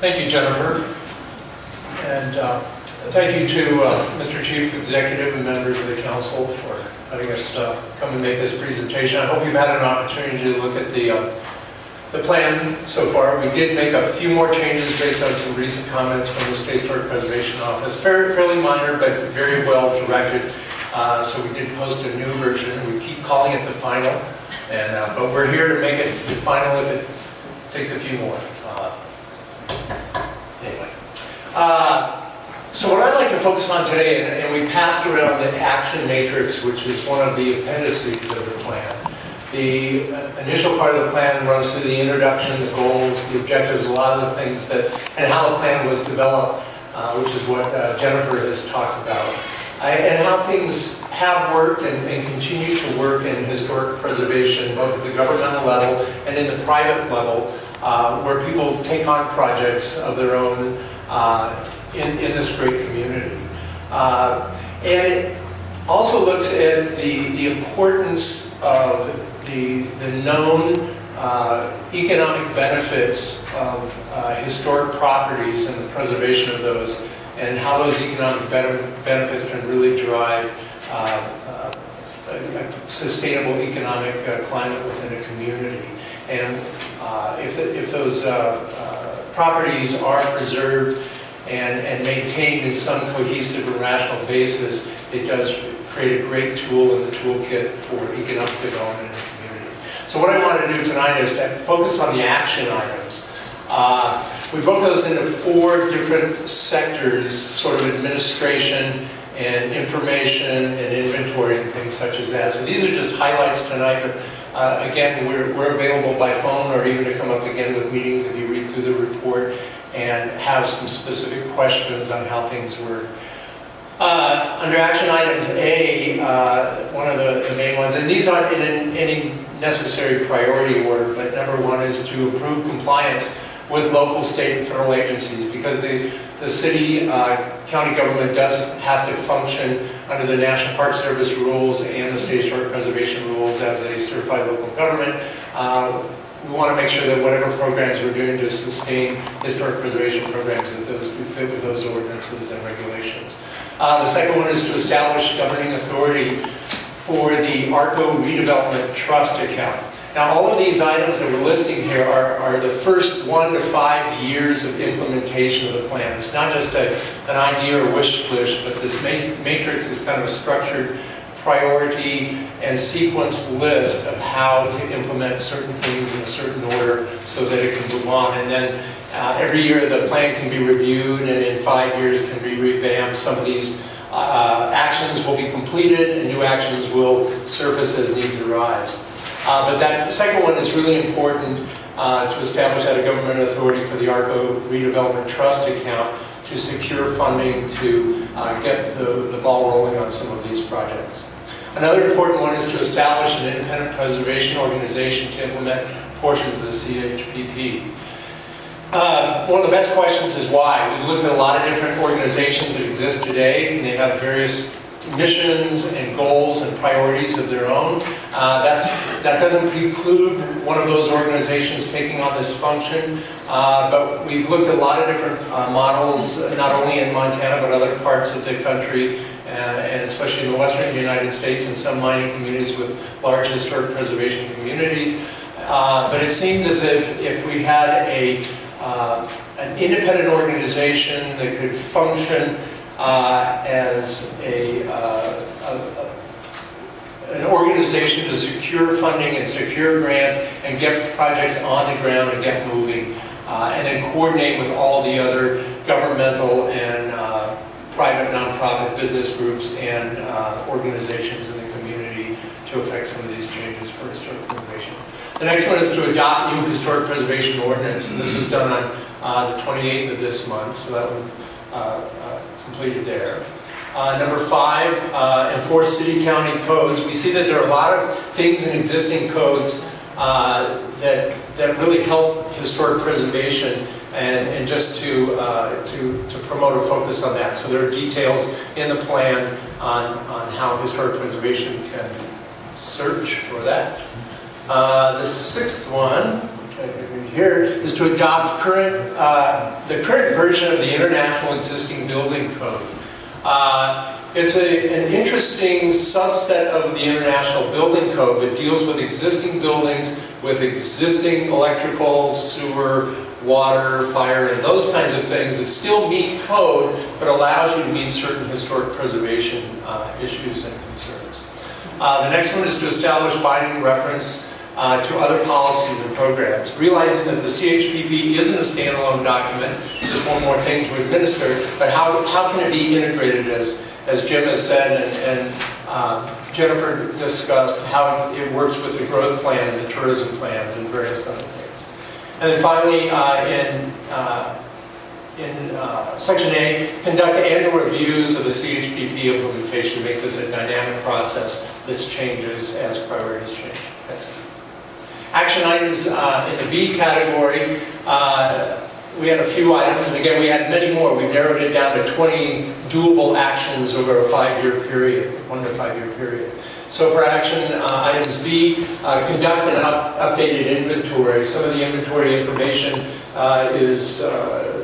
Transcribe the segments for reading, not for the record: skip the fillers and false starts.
Thank you, Jennifer. And thank you to Mr. Chief Executive and members of the council for letting us come and make this presentation. I hope you've had an opportunity to look at the plan so far. We did make a few more changes based on some recent comments from the State Historic Preservation Office. Fairly minor, but very well directed. So we did post a new version. We keep calling it the final, and but we're here to make it the final if it takes a few more. Anyway. So what I'd like to focus on today, and we passed around the action matrix, which is one of the appendices of the plan. The initial part of the plan runs through the introduction, the goals, the objectives, a lot of the things that, and how the plan was developed, which is what Jennifer has talked about. And how things have worked and continue to work in historic preservation, both at the governmental level and in the private level, where people take on projects of their own in this great community. And it also looks at the importance of the known economic benefits of historic properties and the preservation of those, and how those economic benefits can really drive a sustainable economic climate within a community. And if those properties are preserved and maintained in some cohesive and rational basis, it does create a great tool in the toolkit for economic development in the community. So what I want to do tonight is to focus on the action items. We broke those into 4 different sectors, sort of administration and information and inventory and things such as that. So these are just highlights tonight, but again, we're available by phone or even to come up again with meetings if you read through the report and have some specific questions on how things work. Under action items A, one of the main ones, and these aren't in any necessary priority order, but number 1 is to improve compliance with local, state, and federal agencies, because the city, county government does have to function under the National Park Service rules and the State Historic Preservation rules as a certified local government. We want to make sure that whatever programs we're doing to sustain historic preservation programs, that those do fit with those ordinances and regulations. The second one is to establish governing authority for the ARCO Redevelopment Trust account. Now, all of these items that we're listing here are the first 1 to 5 years of implementation of the plan. It's not just an idea or wish list, but this matrix is kind of a structured priority and sequence list of how to implement certain things in a certain order so that it can move on. And then every year the plan can be reviewed, and in 5 years can be revamped. Some of these actions will be completed and new actions will surface as needs arise. But that second one is really important to establish that a government authority for the ARCO Redevelopment Trust account to secure funding to get the ball rolling on some of these projects. Another important one is to establish an independent preservation organization to implement portions of the CHPP. One of the best questions is why. We've looked at a lot of different organizations that exist today, and they have various missions and goals and priorities of their own. That doesn't preclude one of those organizations taking on this function, but we've looked at a lot of different models, not only in Montana, but other parts of the country, and especially in the western United States and some mining communities with large historic preservation communities. But it seemed as if we had an independent organization that could function as an organization to secure funding and secure grants and get projects on the ground and get moving, and then coordinate with all the other governmental and private nonprofit business groups and organizations in the community to affect some of these changes for historic preservation. The next one is to adopt new historic preservation ordinance, and this was done on the 28th of this month, so that was completed there. Number 5, enforce city-county codes. We see that there are a lot of things in existing codes that really help historic preservation, and just to promote or focus on that. So there are details in the plan on how historic preservation can search for that. The 6th one, which I think we here is to adopt the current version of the International Existing Building Code. It's an interesting subset of the International Building Code that deals with existing buildings, with existing electrical, sewer, water, fire, and those kinds of things that still meet code, but allows you to meet certain historic preservation issues and concerns. The next one is to establish binding reference to other policies and programs. Realizing that the CHPP isn't a standalone document, just one more thing to administer, but how can it be integrated, as Jim has said and Jennifer discussed, how it works with the growth plan and the tourism plans and various other things. And then finally, in Section A, conduct annual reviews of the CHPP implementation to make this a dynamic process that changes as priorities change. Next. Action items in the B category, we had a few items, and again, we had many more. We narrowed it down to 20 doable actions over a 5-year period, 1 to 5 year period. So for action items B, conduct an updated inventory. Some of the inventory information is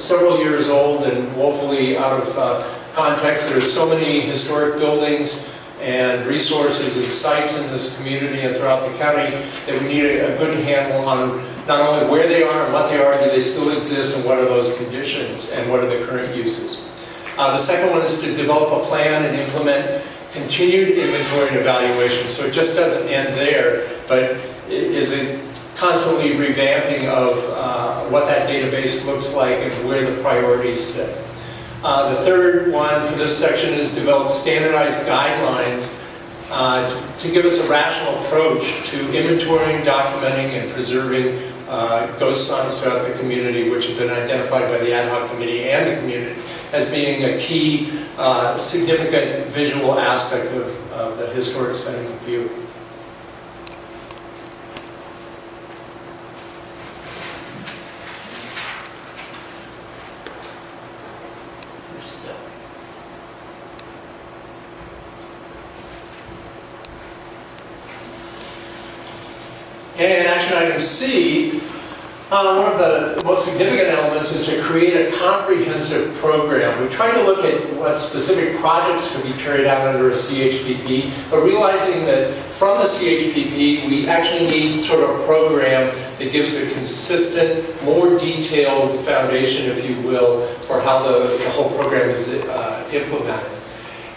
several years old and woefully out of context. There are so many historic buildings and resources and sites in this community and throughout the county that we need a good handle on not only where they are and what they are, do they still exist, and what are those conditions, and what are the current uses. The second one is to develop a plan and implement continued inventory and evaluation. So it just doesn't end there, but is a constantly revamping of what that database looks like and where the priorities sit. The third one for this section is develop standardized guidelines to give us a rational approach to inventorying, documenting, and preserving ghost signs throughout the community, which have been identified by the ad hoc committee and the community as being a key, significant visual aspect of the historic setting of Butte. And action item C, one of the most significant elements is to create a comprehensive program. We try to look at what specific projects could be carried out under a CHPP, but realizing that from the CHPP, we actually need sort of a program that gives a consistent, more detailed foundation, if you will, for how the whole program is implemented.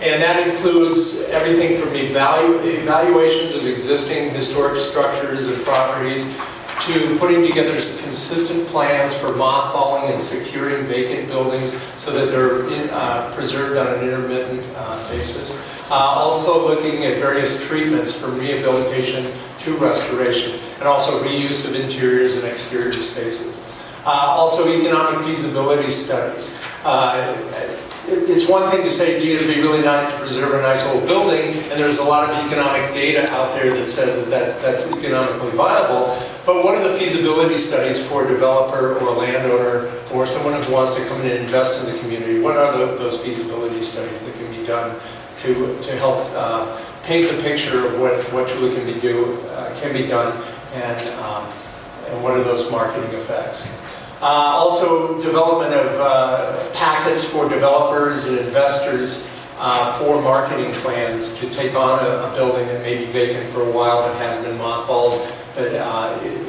And that includes everything from evaluations of existing historic structures and properties to putting together consistent plans for mothballing and securing vacant buildings so that they're preserved on an intermittent basis. Also looking at various treatments from rehabilitation to restoration, and also reuse of interiors and exterior spaces. Also economic feasibility studies. It's one thing to say, gee, it'd be really nice to preserve a nice old building, and there's a lot of economic data out there that says that's economically viable, but what are the feasibility studies for a developer or a landowner or someone who wants to come in and invest in the community? What are those feasibility studies that can be done to help paint the picture of what truly can be done, and what are those marketing effects? Also, development of packets for developers and investors for marketing plans to take on a building that may be vacant for a while but has been mothballed, but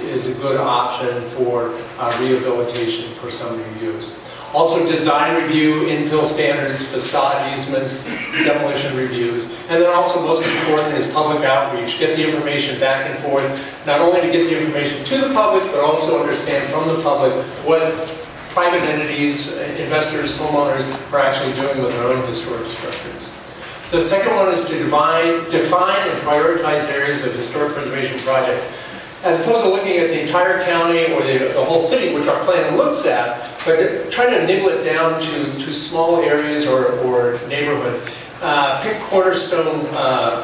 is a good option for rehabilitation for some new use. Also, design review, infill standards, facade easements, demolition reviews, and then also most important is public outreach. Get the information back and forth, not only to get the information to the public, but also understand from the public what private entities, investors, homeowners are actually doing with their own historic structures. The second one is to define and prioritize areas of historic preservation projects. As opposed to looking at the entire county or the whole city, which our plan looks at, but try to nibble it down to small areas or neighborhoods. Pick cornerstone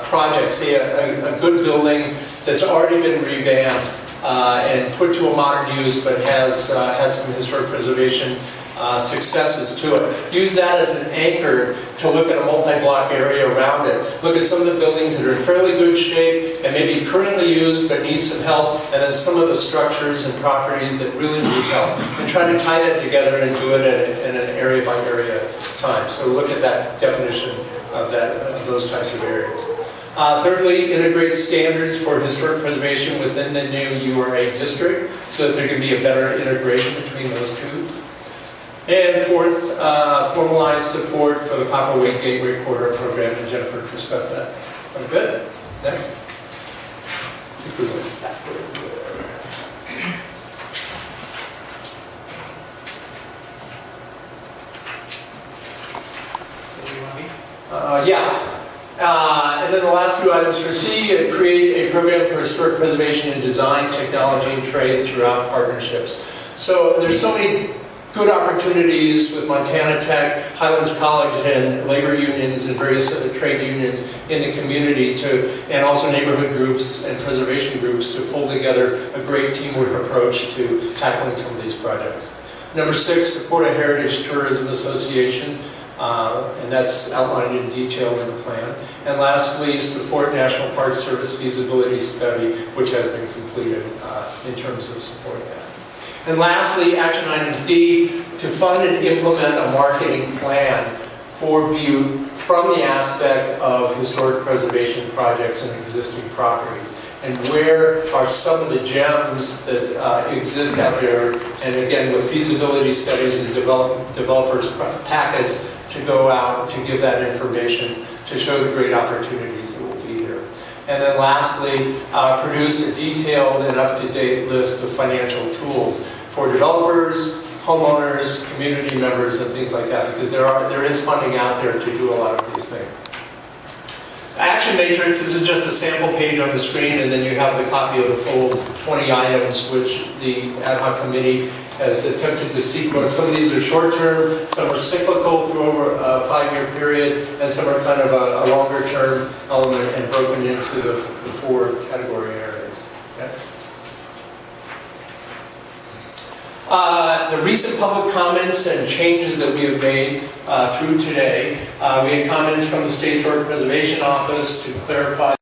projects, say a good building that's already been revamped and put to a modern use, but has had some historic preservation successes to it. Use that as an anchor to look at a multi-block area around it. Look at some of the buildings that are in fairly good shape and maybe currently used but need some help, and then some of the structures and properties that really need help. And try to tie that together and do it in an area-by-area time. So look at that definition of those types of areas. Thirdly, integrate standards for historic preservation within the new URA district so that there can be a better integration between those two. And fourth, formalize support for the Poplar Way Gateway Corridor program, and Jennifer discussed that quite a bit. Next. And then the last two items for C, create a program for historic preservation and design, technology, and trade throughout partnerships. So there's so many good opportunities with Montana Tech, Highlands College, and labor unions and various trade unions in the community and also neighborhood groups and preservation groups to pull together a great teamwork approach to tackling some of these projects. Number 6, support a Heritage Tourism Association, and that's outlined in detail in the plan. And lastly, support National Park Service feasibility study, which has been completed in terms of supporting that. And lastly, action items D, to fund and implement a marketing plan for Butte from the aspect of historic preservation projects and existing properties. And where are some of the gems that exist out there, and again, with feasibility studies and developers packets to go out to give that information to show the great opportunities that will be here. And then lastly, produce a detailed and up-to-date list of financial tools for developers, homeowners, community members, and things like that, because there is funding out there to do a lot of these things. Action matrix, this is just a sample page on the screen, and then you have the copy of the full 20 items which the ad hoc committee has attempted to sequence. Some of these are short-term, some are cyclical through over a 5-year period, and some are kind of a longer-term element and broken into the 4 category areas. Yes? The recent public comments and changes that we have made through today. We had comments from the State Historic Preservation Office to clarify